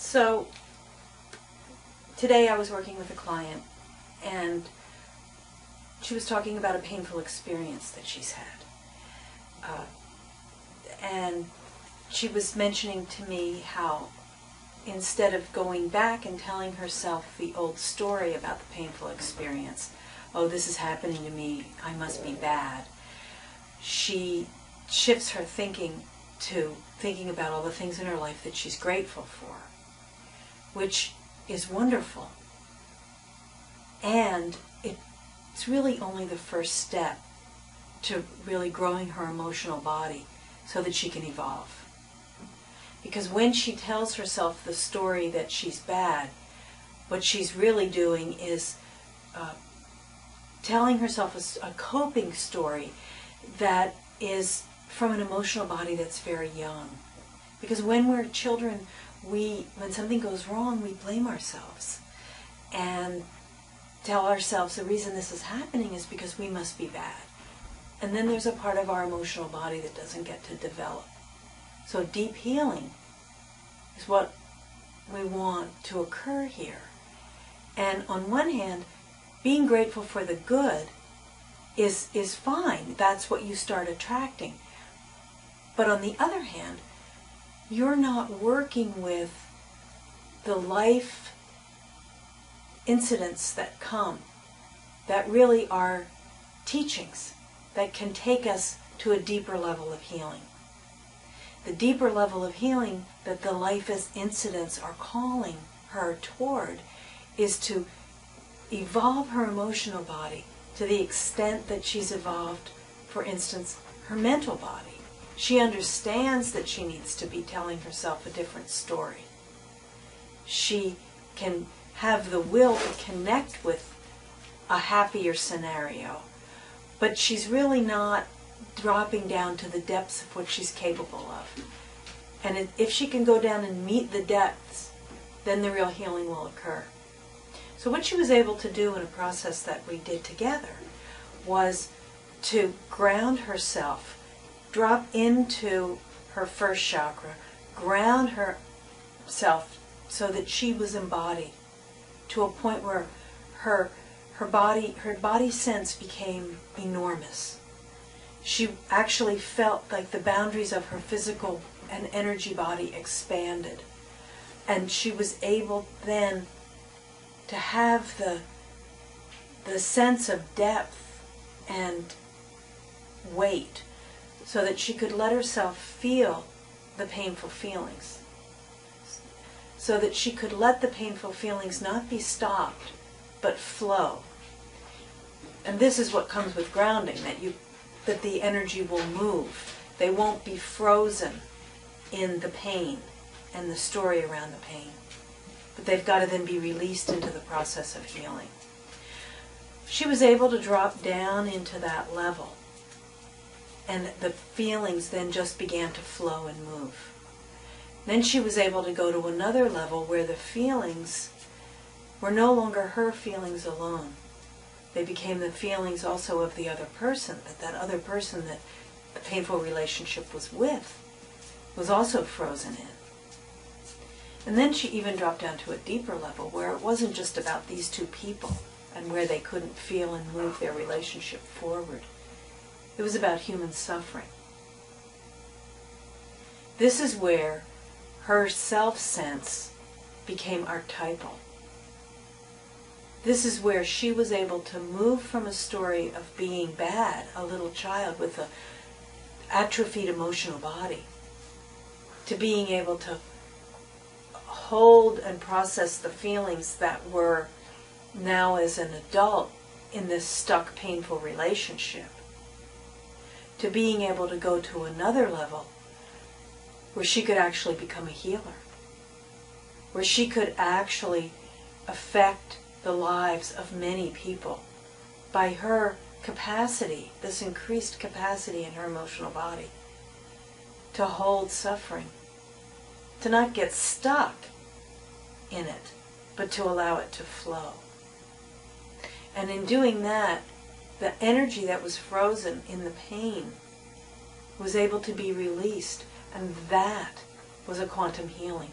So today I was working with a client, and she was talking about a painful experience that she's had. And she was mentioning to me how instead of going back and telling herself the old story about the painful experience, oh, this is happening to me, I must be bad, she shifts her thinking to thinking about all the things in her life that she's grateful for, which is wonderful. And it's really only the first step to really growing her emotional body so that she can evolve. Because when she tells herself the story that she's bad, what she's really doing is telling herself a coping story that is from an emotional body that's very young. Because when we're children, when something goes wrong, we blame ourselves and tell ourselves the reason this is happening is because we must be bad. And then there's a part of our emotional body that doesn't get to develop. So deep healing is what we want to occur here. And on one hand, being grateful for the good is fine. That's what you start attracting. But on the other hand, you're not working with the life incidents that come, that really are teachings that can take us to a deeper level of healing. The deeper level of healing that the life incidents are calling her toward is to evolve her emotional body to the extent that she's evolved, for instance, her mental body. She understands that she needs to be telling herself a different story. She can have the will to connect with a happier scenario, but she's really not dropping down to the depths of what she's capable of. And if she can go down and meet the depths, then the real healing will occur. So what she was able to do in a process that we did together was to ground herself, drop into her first chakra, ground herself so that she was embodied to a point where her body sense became enormous. She actually felt like the boundaries of her physical and energy body expanded. And she was able then to have the sense of depth and weight so that she could let herself feel the painful feelings. So that she could let the painful feelings not be stopped, but flow. And this is what comes with grounding, that the energy will move. They won't be frozen in the pain and the story around the pain. But they've got to then be released into the process of healing. She was able to drop down into that level, and the feelings then just began to flow and move. Then she was able to go to another level where the feelings were no longer her feelings alone. They became the feelings also of the other person, that other person that the painful relationship was with was also frozen in. And then she even dropped down to a deeper level where it wasn't just about these two people and where they couldn't feel and move their relationship forward. It was about human suffering. This is where her self-sense became archetypal. This is where she was able to move from a story of being bad, a little child with an atrophied emotional body, to being able to hold and process the feelings that were now as an adult in this stuck, painful relationship, to being able to go to another level where she could actually become a healer, where she could actually affect the lives of many people by her capacity, this increased capacity in her emotional body, to hold suffering, to not get stuck in it, but to allow it to flow. And in doing that, the energy that was frozen in the pain was able to be released, and that was a quantum healing.